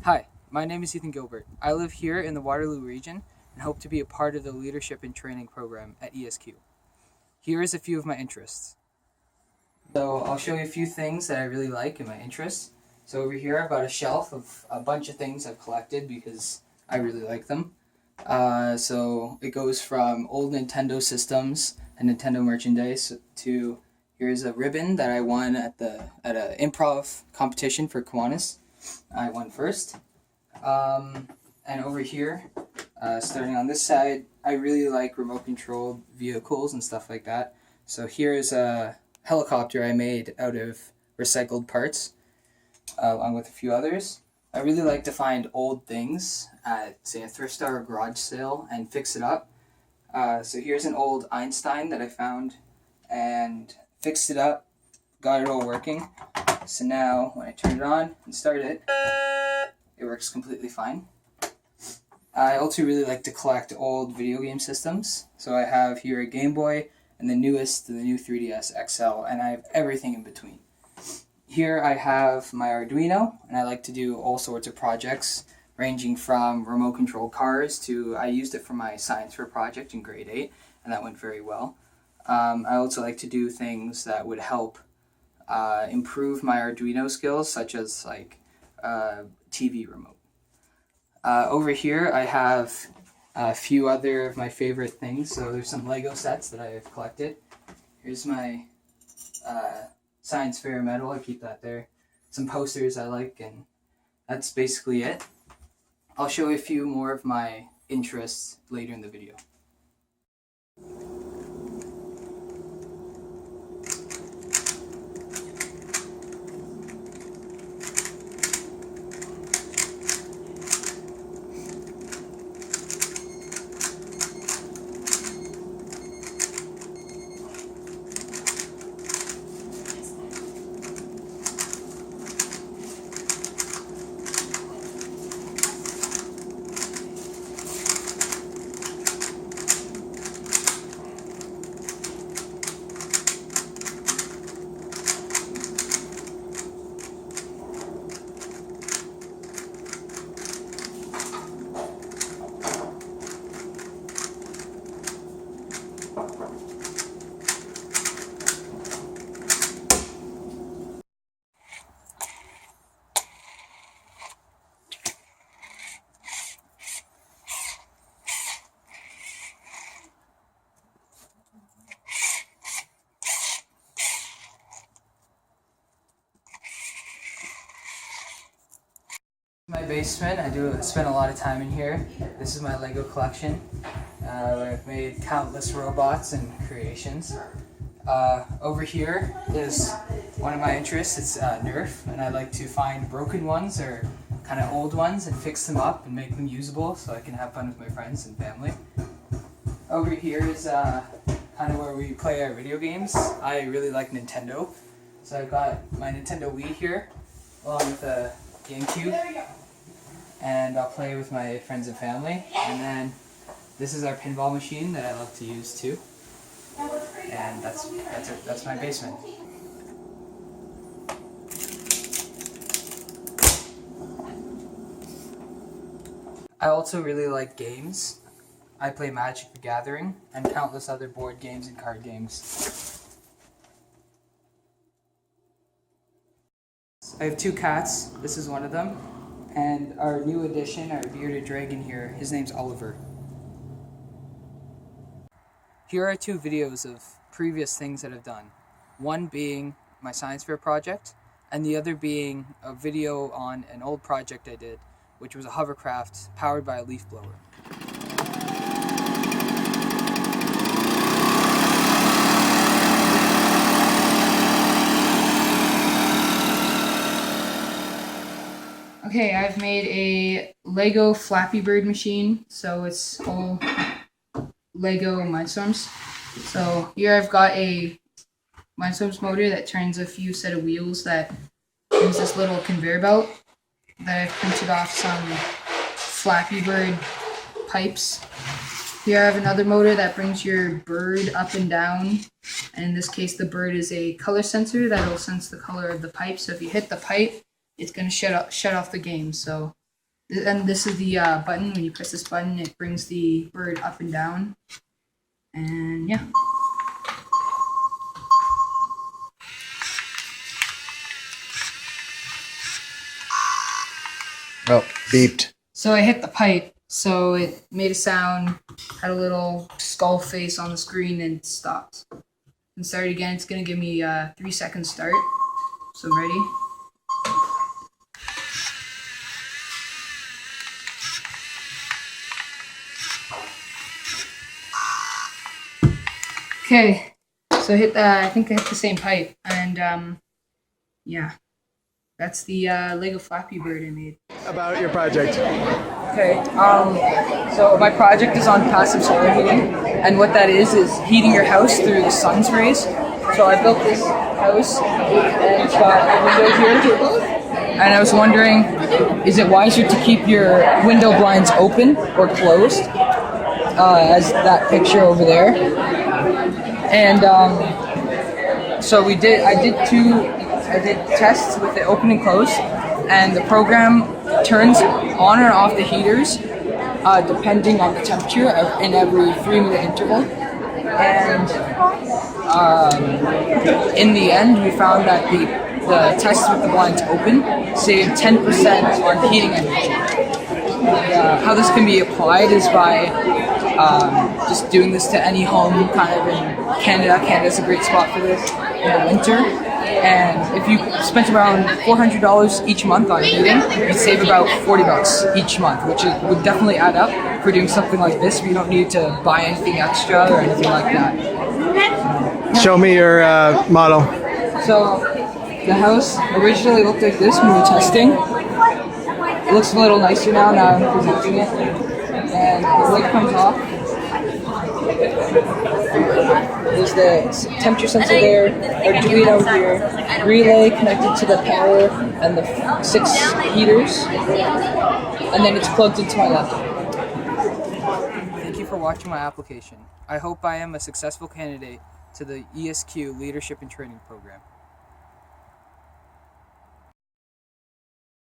Hi, my name is Gilbert. I live here in the Waterloo region and hope to be a part of the Leadership and Training program at ESQ. Here is a few of my interests. So I'll show you a few things that I really like in my interests. So over here I've got a shelf of a bunch of things I've collected because I really like them. So it goes from old Nintendo systems and Nintendo merchandise to here's a ribbon that I won at an improv competition for Kiwanis. I won first. And over here, starting on this side, I really like remote controlled vehicles and stuff like that. So here is a helicopter I made out of recycled parts, along with a few others. I really like to find old things at, say, a thrift store or garage sale and fix it up. So here's an old Einstein that I found and fixed it up, got it all working. So now when I turn it on and start it, it works completely fine. I also really like to collect old video game systems. So I have here a Game Boy and the new 3DS XL, and I have everything in between. Here I have my Arduino, and I like to do all sorts of projects, ranging from remote control cars to, I used it for my science fair project in grade 8, and that went very well. I also like to do things that would help improve my Arduino skills, such as like TV remote. Over here I have a few other of my favorite things. So there's some Lego sets that I have collected. Here's my science fair medal, I keep that there. Some posters I like, and that's basically it. I'll show you a few more of my interests later in the video. My basement, I spend a lot of time in here. This is my Lego collection, where I've made countless robots and creations. Over here is one of my interests. It's Nerf, and I like to find broken ones or kind of old ones and fix them up and make them usable so I can have fun with my friends and family. Over here is kind of where we play our video games. I really like Nintendo, so I've got my Nintendo Wii here, along with a GameCube, and I'll play with my friends and family. And then this is our pinball machine that I love to use too. And that's my basement. I also really like games. I play Magic the Gathering and countless other board games and card games. I have two cats. This is one of them. And our new addition, our bearded dragon here, his name's Oliver. Here are two videos of previous things that I've done. One being my science fair project, and the other being a video on an old project I did, which was a hovercraft powered by a leaf blower. Okay, I've made a Lego Flappy Bird machine, so it's all Lego Mindstorms. So here I've got a Mindstorms motor that turns a few set of wheels that brings this little conveyor belt that I've printed off some Flappy Bird pipes. Here I have another motor that brings your bird up and down, and in this case the bird is a color sensor that will sense the color of the pipe, so if you hit the pipe, it's going to shut off the game. So And this is the button. When you press this button, it brings the bird up and down. And yeah. Oh, beeped. So I hit the pipe, so it made a sound, had a little skull face on the screen, and stopped. And start again. It's gonna give me a 3-second start. So I'm ready. Okay, so hit the. I think I hit the same pipe, and yeah, that's the Lego Flappy Bird I made. About your project. Okay, so my project is on passive solar heating, and what that is heating your house through the sun's rays. So I built this house, and it's got a window here, and I was wondering, is it wiser to keep your window blinds open or closed, as that picture over there? And so I did tests with it open and closed, and the program turns on or off the heaters depending on the temperature in every 3-minute interval. And in the end, we found that the tests with the blinds open saved 10% on heating energy. How this can be applied is by just doing this to any home kind of in Canada. Canada's a great spot for this in the winter. And if you spent around $400 each month on heating, you'd save about $40 each month, which would definitely add up for doing something like this. You don't need to buy anything extra or anything like that. Show me your model. So the house originally looked like this when we were testing. It looks a little nicer now I'm presenting it. And the light comes off. There's the temperature sensor there, Arduino here, relay connected to the power and the 6 heaters, and then it's plugged into my laptop. Thank you for watching my application. I hope I am a successful candidate to the ESQ Leadership and Training Program.